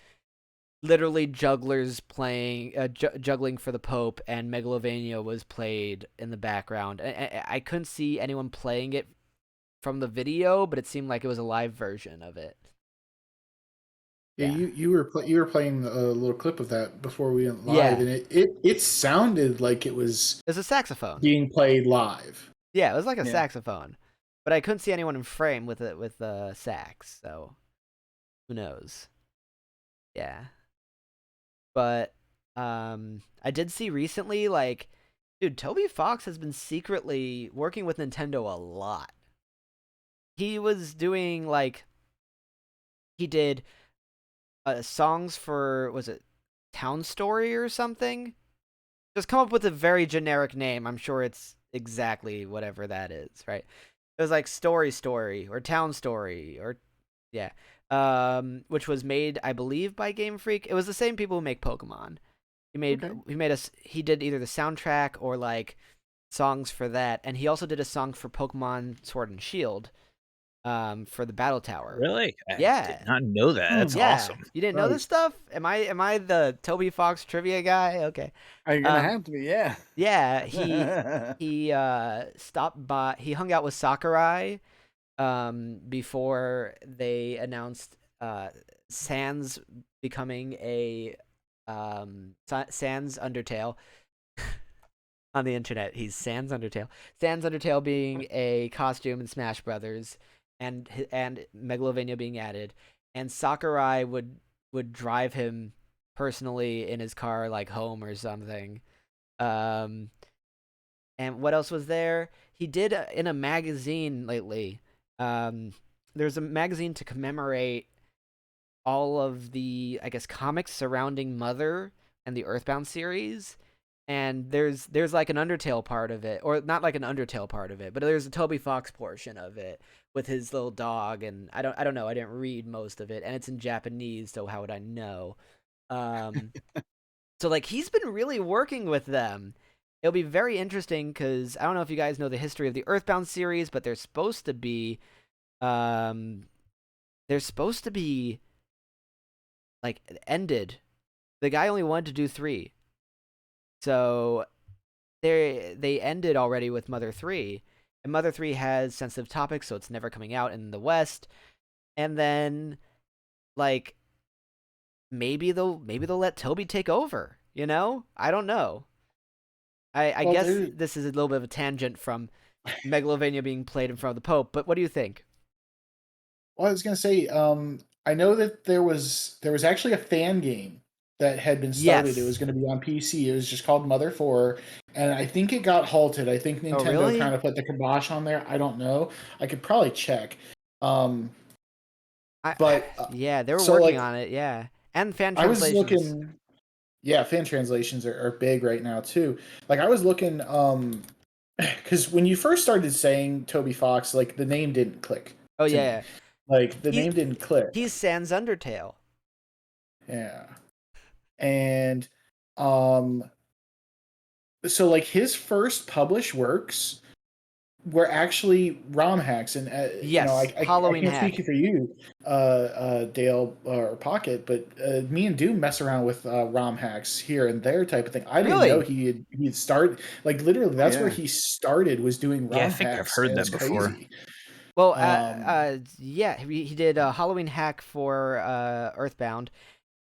literally jugglers playing juggling for the Pope, and Megalovania was played in the background. I couldn't see anyone playing it from the video, but it seemed like it was a live version of it. Yeah, Yeah. you were playing a little clip of that before we went live, Yeah. and it sounded like it was It was a saxophone. being played live. Yeah, it was like a Yeah. saxophone, but I couldn't see anyone in frame with it with the sax. So who knows? Yeah, but I did see recently, like, dude, Toby Fox has been secretly working with Nintendo a lot. He was doing like he did songs for, was it Town Story or something? Just come up with a very generic name. I'm sure it's exactly whatever that is, right? It was like Story or Town Story or yeah. Which was made, I believe, by Game Freak. It was the same people who make Pokemon. He did either the soundtrack or like songs for that, and he also did a song for Pokemon Sword and Shield. For the Battle Tower. Really? I Yeah. did not know that. That's Yeah. awesome. You didn't know this stuff? Am I the Toby Fox trivia guy? Okay. Are you gonna Um, have to be? Yeah. Yeah, he stopped by. He hung out with Sakurai before they announced Sans becoming a Sans Undertale. On the internet, he's Sans Undertale. Sans Undertale being a costume in Smash Brothers, and Megalovania being added, and Sakurai would drive him personally in his car, like home or something. And what else was there? He did in a magazine lately. There's a magazine to commemorate all of the, I guess, comics surrounding Mother and the Earthbound series. And there's like an Undertale part of it, or not like an Undertale part of it, but there's a Toby Fox portion of it with his little dog, and I don't know, I didn't read most of it, and it's in Japanese, so how would I know? So like he's been really working with them. It'll be very interesting because I don't know if you guys know the history of the Earthbound series, but um they're supposed to be like ended. The guy only wanted to do 3. So they ended already with Mother 3, and Mother 3 has sensitive topics, so it's never coming out in the West. And then like maybe they'll let Toby take over, you know? I don't know. I guess this is a little bit of a tangent from Megalovania being played in front of the Pope, but what do you think? Well, I was gonna say, I know that there was actually a fan game that had been started. Yes. It was going to be on PC. It was just called Mother 4, and I think it got halted. I think Nintendo really? kind of put the kibosh on there. I don't know. I could probably check. But yeah, they were so, working like, on it, yeah. And fan I was translations. looking. Yeah, fan translations are big right now too. Like I was looking, because when you first started saying Toby Fox, like the name didn't click. Oh to me. yeah. Like the name didn't click. He's Sans Undertale. Yeah. And so like his first published works were actually ROM hacks, and you know, I Halloween can't hack. speak for you, Dale or Pocket, but me and Doom mess around with ROM hacks here and there type of thing. I didn't know he'd started, like literally that's where he started, was doing ROM Yeah, I think I've hacks. heard It's that before. crazy. Well, yeah, he did a Halloween hack for Earthbound,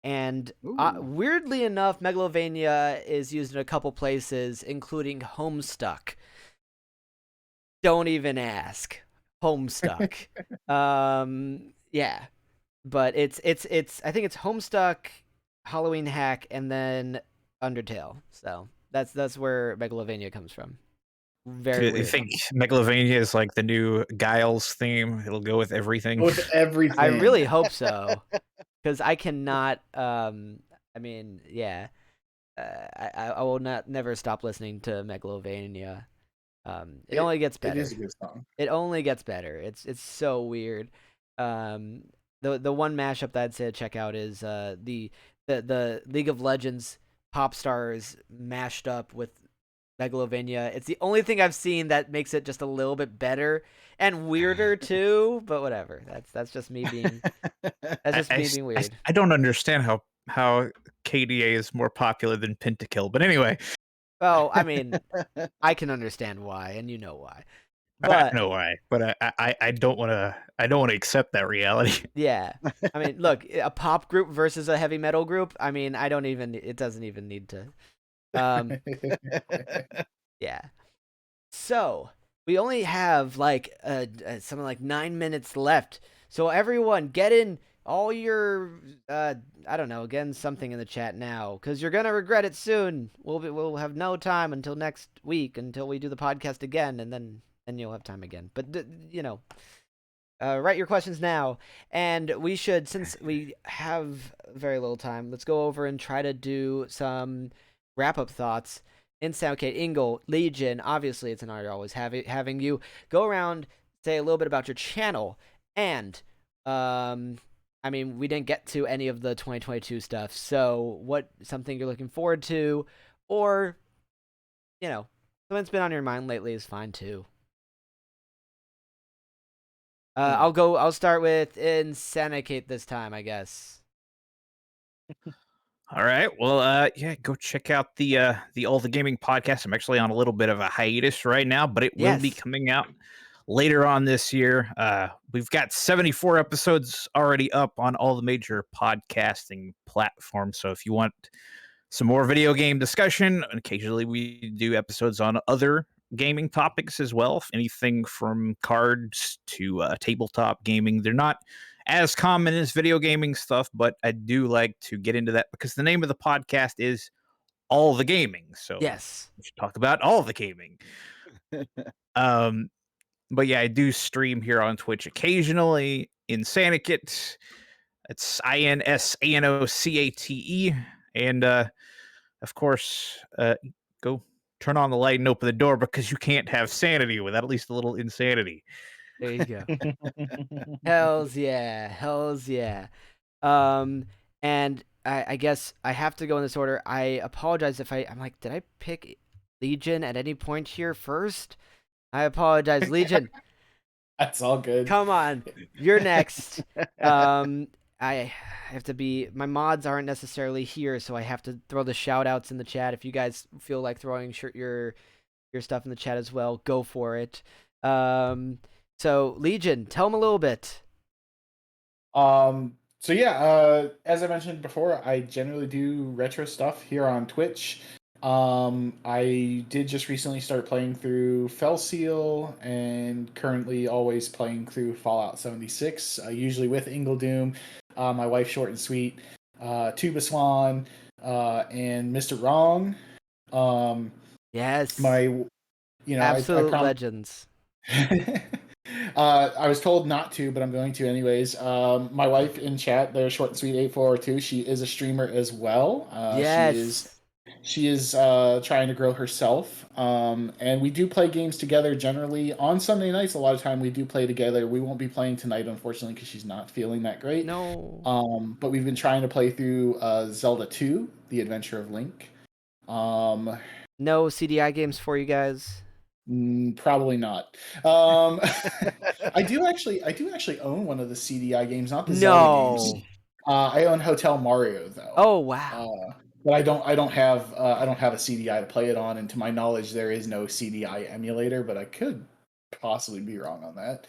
and weirdly enough, Megalovania is used in a couple places, including Homestuck. Don't even ask. Homestuck. Yeah, but it's I think it's Homestuck Halloween Hack, and then Undertale. So that's where Megalovania comes from. Very Do you weird. think Megalovania is like the new Giles theme? It'll go with everything. With everything. I really hope so, because I cannot. I mean, yeah. I will never stop listening to Megalovania. It only gets It better. is a good song. It only gets better. It's so weird. Um, the one mashup that I'd say to check out is the League of Legends pop stars mashed up with Megalovania. It's the only thing I've seen that makes it just a little bit better and weirder too. But whatever. That's just me being being weird. I don't understand how KDA is more popular than Pentakill, but anyway, Well, I mean, I can understand why, and you know why. I But know why, but I don't want to accept that reality. yeah, I mean, look, a pop group versus a heavy metal group. I mean, it doesn't even need to. Yeah. So we only have like something like 9 minutes left. So everyone, get in all your I don't know, again something in the chat now, because you're gonna regret it soon. We'll have no time until next week until we do the podcast again, and then you'll have time again. But write your questions now, and we should, since we have very little time, let's go over and try to do some wrap-up thoughts. Insanocate, Ingle, Legion, obviously it's an honor always having you. Go around, say a little bit about your channel, and I mean, we didn't get to any of the 2022 stuff, so something you're looking forward to, or something that's been on your mind lately is fine too. I'll start with Insanocate this time, I guess. All right. Well, yeah, go check out the All the Gaming podcast. I'm actually on a little bit of a hiatus right now, but it will be Yes. coming out later on this year. We've got 74 episodes already up on all the major podcasting platforms. So if you want some more video game discussion, occasionally we do episodes on other gaming topics as well. Anything from cards to tabletop gaming. They're not as common as video gaming stuff, but I do like to get into that because the name of the podcast is All the Gaming. So Yes. we should talk about all the gaming. But yeah, I do stream here on Twitch occasionally. Insanocate. It's INSANOCATE. And of course, go turn on the light and open the door because you can't have sanity without at least a little insanity. There you go. Hells yeah. Hells yeah. And I guess I have to go in this order. I apologize if I'm like, did I pick Legion at any point here first? I apologize, Legion. That's all good. Come on, you're next. I have to be. My mods aren't necessarily here, so I have to throw the shout outs in the chat. If you guys feel like throwing your stuff in the chat as well, go for it. So Legion, tell them a little bit. So yeah, as I mentioned before, I generally do retro stuff here on Twitch. I did just recently start playing through Fell Seal and currently always playing through Fallout 76, usually with Ingle Doom, my wife Short and Sweet, Tuba Swan, and Mr. Wrong. Yes. Absolute legends. I was told not to, but I'm going to anyways. My wife in chat there, Short and Sweet 8402, she is a streamer as well. Yes. She is trying to grow herself. And we do play games together generally on Sunday nights. A lot of time we do play together. We won't be playing tonight, unfortunately, because she's not feeling that great. No. But we've been trying to play through Zelda 2, The Adventure of Link. No CDI games for you guys. Probably not. I do actually own one of the CDI games, not the Zelda games. I own Hotel Mario though. Oh wow. But I don't have a CDI to play it on, and to my knowledge, there is no CDI emulator. But I could possibly be wrong on that.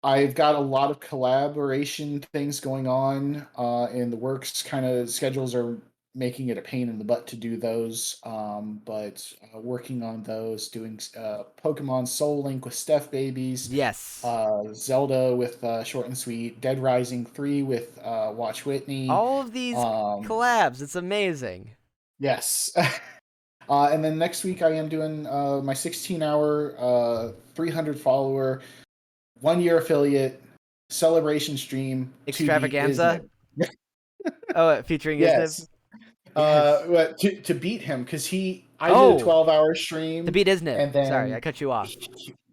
I've got a lot of collaboration things going on in the works. Kind of schedules are making it a pain in the butt to do those. But working on those, doing Pokemon Soul Link with Steph Babies, Yes. Zelda with Short and Sweet, Dead Rising 3 with Watch Whitney. All of these Um, collabs, it's amazing. yes. And then next week I am doing my 16-hour, 300 follower, 1 year affiliate celebration stream to beat Extravaganza. Isnib. Oh, featuring Isnib. Yes. Yes. To beat him because I did a Oh, 12-hour to stream beat Isnib. and Sorry, I then cut you off.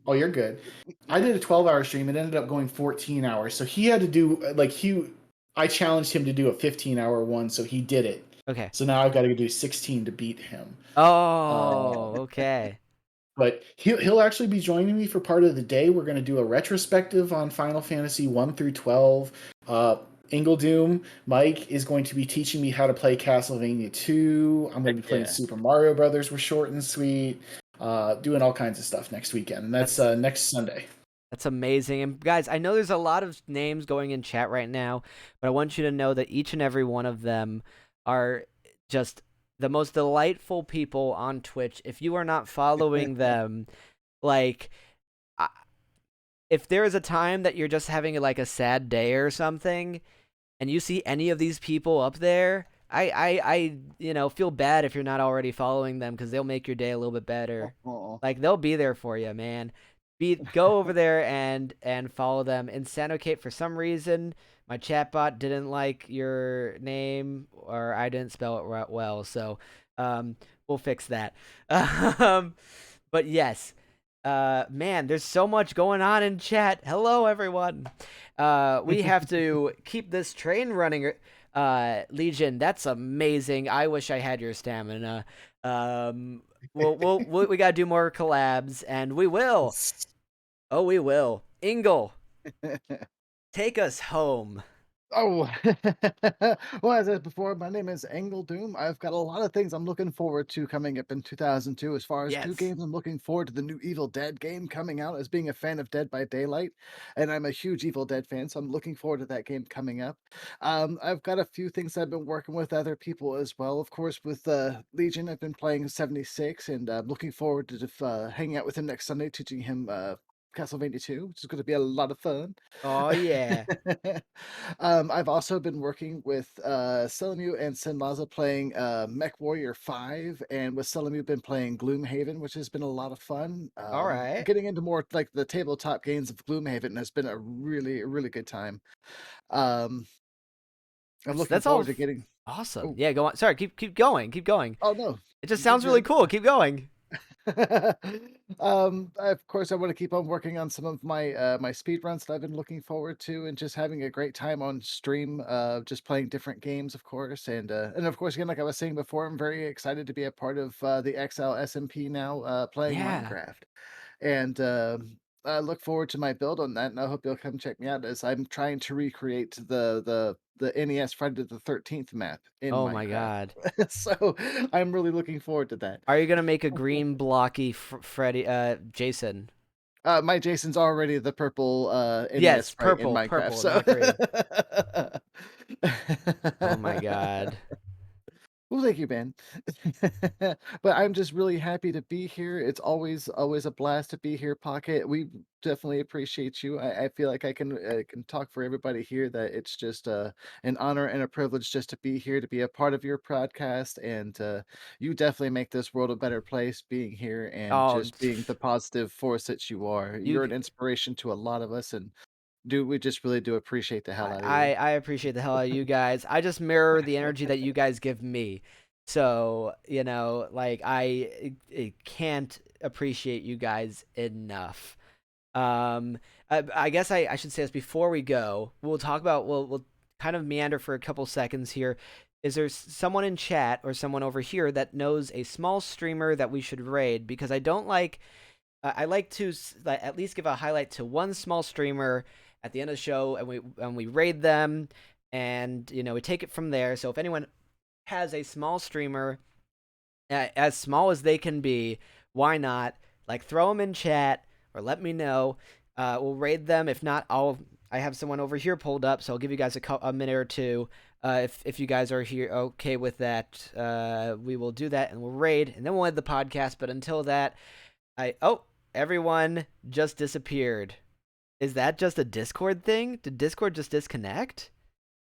oh, you're good. I did a 12-hour stream. It ended up going 14 hours. So he had to do I challenged him to do a 15-hour one, so he did it. Okay. So now I've got to do 16 to beat him. Oh, okay. But he'll actually be joining me for part of the day. We're going to do a retrospective on Final Fantasy 1 through 12. Doom, Mike is going to be teaching me how to play Castlevania 2. I'm going to be playing Super Mario Brothers with Short and Sweet, doing all kinds of stuff next weekend. And that's next Sunday. That's amazing. And guys, I know there's a lot of names going in chat right now, but I want you to know that each and every one of them are just the most delightful people on Twitch. If you are not following them, like, if there is a time that you're just having like a sad day or something, and you see any of these people up there, I feel bad if you're not already following them because they'll make your day a little bit better. Like, they'll be there for you, man. Go over there and follow them. Insanocate, for some reason, my chatbot didn't like your name, or I didn't spell it well, so we'll fix that. But yes, man, there's so much going on in chat. Hello, everyone. We have to keep this train running. Legion, that's amazing. I wish I had your stamina. We gotta do more collabs, and we will. Oh, we will. Ingle, take us home. Oh, well, as I said before, my name is Doom. I've got a lot of things I'm looking forward to coming up in 2002. As far as two Yes. games, I'm looking forward to the new Evil Dead game coming out, as being a fan of Dead by Daylight, and I'm a huge Evil Dead fan, so I'm looking forward to that game coming up. I've got a few things I've been working with other people as well. Of course, with Legion, I've been playing 76, and I'm looking forward to hanging out with him next Sunday, teaching him Castlevania 2, which is going to be a lot of fun. Oh, yeah. I've also been working with Selamu and Senlaza playing Mech Warrior 5, and with Selamu been playing Gloomhaven, which has been a lot of fun. All right. Getting into more like the tabletop games of Gloomhaven has been a really good time. I'm looking That's forward all to getting. awesome. Oh. Yeah, go on. Sorry, keep going. Keep going. Oh no, It just sounds really cool. Keep going. Of course, I want to keep on working on some of my speed runs that I've been looking forward to, and just having a great time on stream. Just playing different games, of course, and of course, again, like I was saying before, I'm very excited to be a part of the XL SMP now, playing Yeah. Minecraft, and I look forward to my build on that, and I hope you'll come check me out as I'm trying to recreate the NES Friday the 13th map in Oh Minecraft. my god. So I'm really looking forward to that. Are you gonna make a green blocky Freddy Jason? My Jason's already the purple NES Yes, sprite in purple, Minecraft. purple, So. not green. Oh my god. Well, thank you, Ben. But I'm just really happy to be here. It's always a blast to be here, Pocket. We definitely appreciate you. I feel like I can talk for everybody here that it's just an honor and a privilege just to be here, to be a part of your podcast, and you definitely make this world a better place being here and Oh, just being the positive force that you are. You're an inspiration to a lot of us, and we just really do appreciate the hell out of you. I appreciate the hell out of you guys. I just mirror the energy that you guys give me. So, like, I can't appreciate you guys enough. I guess I should say this before we go. We'll kind of meander for a couple seconds here. Is there someone in chat or someone over here that knows a small streamer that we should raid? Because I like to at least give a highlight to one small streamer at the end of the show, and we raid them, and we take it from there. So if anyone has a small streamer, as small as they can be, why not? Like, throw them in chat or let me know. We'll raid them. If not, I have someone over here pulled up, so I'll give you guys a minute or two If you guys are here okay with that, we will do that and we'll raid and then we'll end the podcast. But until that, everyone just disappeared. Is that just a Discord thing? Did Discord just disconnect?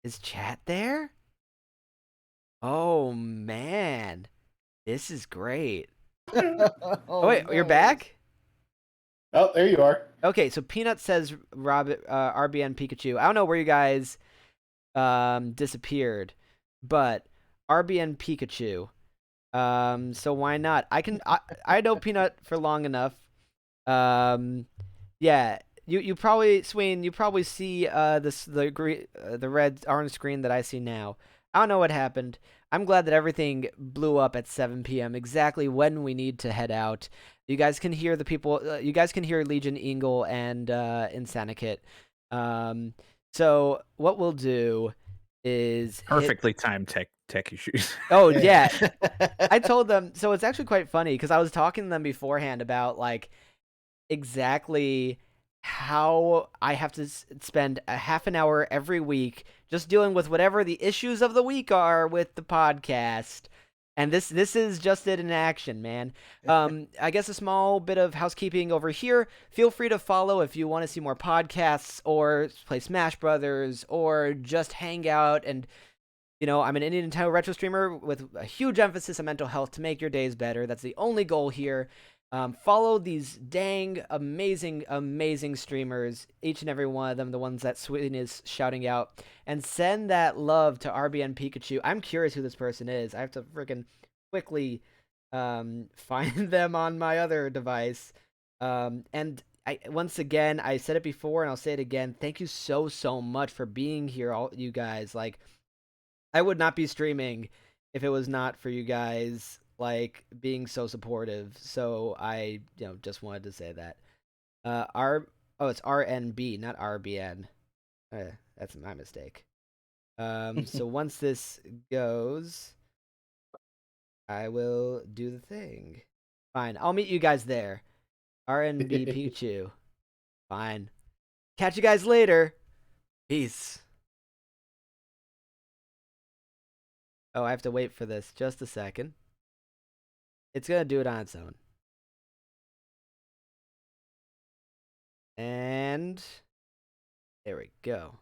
Is chat there? Oh man, this is great. Oh wait, you're no. back? Oh, there you are. Okay, so Peanut says RBN Pikachu. I don't know where you guys disappeared, but RBN Pikachu. So why not? I know Peanut for long enough. Yeah, you probably Swain, you probably see the red orange screen that I see now. I don't know what happened. I'm glad that everything blew up at 7 p.m. exactly when we need to head out. You guys can hear the people. You guys can hear Legion, Ingle, and Insanocate. So what we'll do is Perfectly timed tech issues. Oh yeah. I told them. So it's actually quite funny because I was talking to them beforehand about like exactly how I have to spend a half an hour every week just dealing with whatever the issues of the week are with the podcast. And this is just it in action, man. I guess a small bit of housekeeping over here. Feel free to follow if you want to see more podcasts or play Smash Brothers or just hang out. And I'm an Indian Untitled retro streamer with a huge emphasis on mental health to make your days better. That's the only goal here. Follow these dang amazing streamers, each and every one of them, the ones that Swin is shouting out, and send that love to RBN Pikachu. I'm curious who this person is. I have to freaking quickly find them on my other device. And once again, I said it before and I'll say it again. Thank you so much for being here, all you guys. Like, I would not be streaming if it was not for you guys like being so supportive. So I, just wanted to say that. It's RNB, not RBN. That's my mistake. So once this goes, I will do the thing. Fine, I'll meet you guys there. RNB Pikachu. Fine. Catch you guys later. Peace. Oh, I have to wait for this. Just a second. It's going to do it on its own. And there we go.